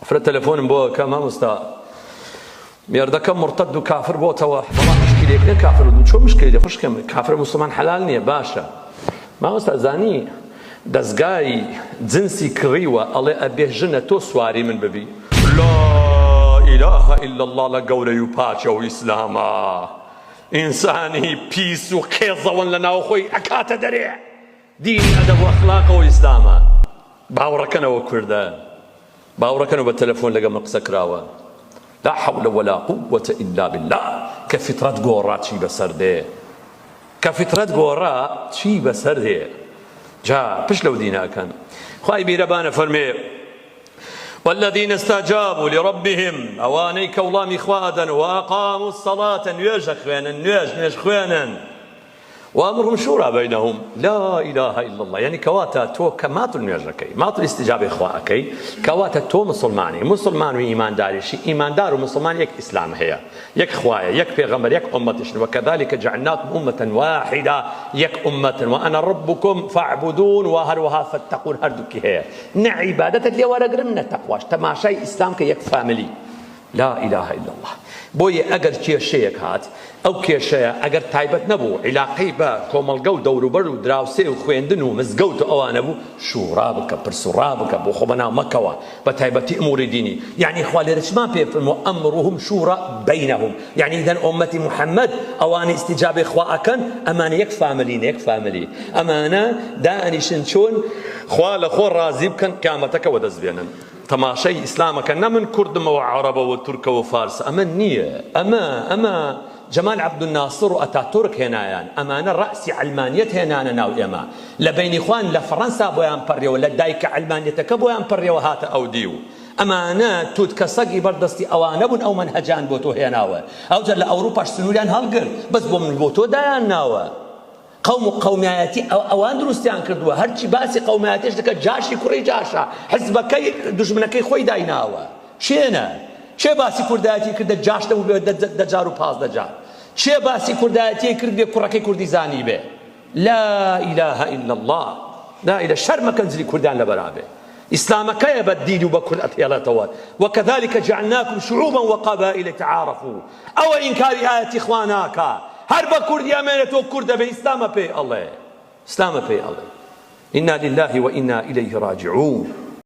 فرد تلفون بو كما مستا مێردەکە مرتد و کافر بۆتەوە بەڵام مشکلێک کافر چۆن مشکلی خوش کافر مسلمان حلال نییە باشە مامۆستا زانی دەستگای جنسی کڕیوە ئەڵێ ئەبێژنە تۆ سواری من ببی لا إله إلا الله لە گەورەی و پاچە و ئیسلامە ئینسانی پیس و قێزەوەن لە ناو خۆی ئەکاتە دەرێ دینی ئەدەب و ئەخلاقە و ئیسلامە باوەڕەکەنەوە کوردە باوەڕەکەنەوە بە تەلەفۆن لەگەڵ من قسە کراوە لا حول ولا قوة إلا بالله كفترة قورا تشي بسرده كفترة قورا تشي بسرده جاء بش لو دينا كان خواهي بيربانا فرمي والذين استجابوا لربهم أواني كولام إخوانا وأقاموا الصلاة نيج أخوانا نيج أخوانا وأمرهم شورى بينهم لا إله إلا الله يعني كواتا تو كمات نيجكي مات الاستجابة إخوانكي كواتا تو مسلمان وإيمان دارشي إيمان دار ومسلمان يك إسلام هي يك خوايا يك پیغمبر يك أمتشن وكذلك جعلناكم أمة واحدة يك أمة وأنا ربكم فاعبدون وهروها فاتقون هردوكي هي نعبادة اللي ورقر من التقواش تماشي إسلام كي يك فاميلي لا إله إلا الله بۆیە ئەگەر کێشەیەک هات ئەو کێشەیە ئەگەر تایبەت نەبوو عیلاقەی بە کۆمەڵگە و دەوروبەر و دراوسێ و خوێندن و مزگەوت و ئەوانە بوو شوڕا بکە پرسوڕا بکە بۆ خۆ بەناو مەکەوە بە تایبەتی ئەموری دینی یعنی خوا لێرە چمان پێ فەرمووە ئەمڕهم شوڕا بەینەهم یعنی ئیدەن ئومەتی محەممەد ئەوانەی ئیستیجابەی خوا ئەکەن ئەمانە یەک فاملین یەک فاملی ئەمانە دائەنیشن چۆن خوا لە خۆ ڕازی بکەن قیامەتەکەوە دەست بێنن تەماشای ئیسلامەکە نە من کوردمەوە عەرەبەوە تورکەوە فارس ئەمە نییە ئەمە جەمال عەبدولناسر و ئەتاتورک هێنایان ئەمانە ڕەسی عەلمانیەت هێنانە ناو ئێمە لە بەینی خوان لە فەڕەنسا بۆیان پەڕیەوە لە دایکە عەلمانیەتەکە بۆیان پەڕیەوە هاتە ئەو دیو ئەمانە توت کە سەگی بەردەستی ئەوانە بوون ئەو مەنهەجان بۆ تۆ هێناوە ئەوجار لە ئەوروپاش سنووریان هەڵگرت بەس بۆ من بۆ تۆ دایان ناوە قوم و قومیەتی ئەوان دروستیان کردووە هەرچی باسی قومیەتیش دەکە جاشی کوڕی جاشە حزبەکەی دژمنەکەی خۆی دایناوە چێنە چێ باسی کوردایەتی کردە جاش نەبوو بێ دەجار و پازدە جار چێ باسی کوردایەتی کرد بێ کوڕەکەی کوردی زانی بێ لا إله إلا الله لا إله شەرمەکەن زلی کوردیان لەبەرابێ ئیسلامەکەیە بە دین و بە کورد ئەتێڵێتەوە وكذلك جعلناكم شعوبا وقبائل تعارفوا ئەوە ئینکاری ئاەتی خوا ناکا هەر بە کوردی ئەمێنێتەوە کورد دەبێ ئیسلامە پێی ئەڵێ ئیسلامە پێی ئەڵێ إنا لله وإنا إليه راجعون